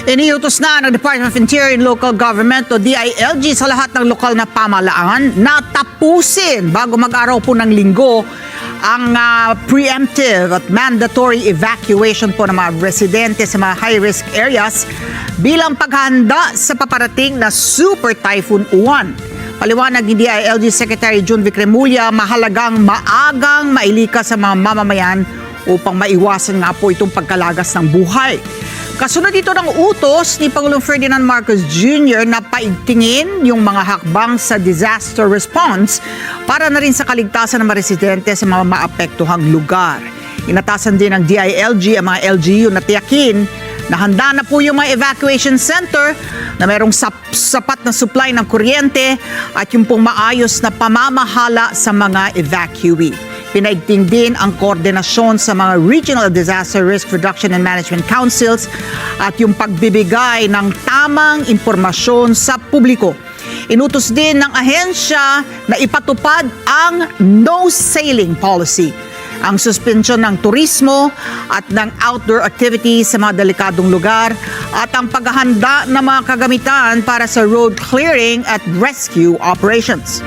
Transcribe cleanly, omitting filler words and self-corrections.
Iniutos na ng Department of Interior and Local Government o DILG sa lahat ng lokal na pamahalaan na tapusin bago mag-araw po ng linggo ang preemptive at mandatory evacuation po ng mga residente sa mga high-risk areas bilang paghahanda sa paparating na Super Typhoon Uwan. Paliwanag ni DILG Secretary June Vic Remulla, mahalagang maagang mailikas sa mga mamamayan upang maiwasan nga po itong pagkalagas ng buhay. Kasunod dito ng utos ni Pangulong Ferdinand Marcos Jr. na paigtingin yung mga hakbang sa disaster response para na rin sa kaligtasan ng mga residente sa mga maapektuhang lugar. Inatasan din ng DILG ang mga LGU na tiyakin na handa na po yung mga evacuation center na mayroong sapat na supply ng kuryente at yung pong maayos na pamamahala sa mga evacuee. Pinaigting din ang koordinasyon sa mga Regional Disaster Risk Reduction and Management Councils at yung pagbibigay ng tamang impormasyon sa publiko. Inutos din ng ahensya na ipatupad ang no sailing policy, ang suspensyon ng turismo at ng outdoor activities sa mga delikadong lugar at ang paghahanda ng mga kagamitan para sa road clearing at rescue operations.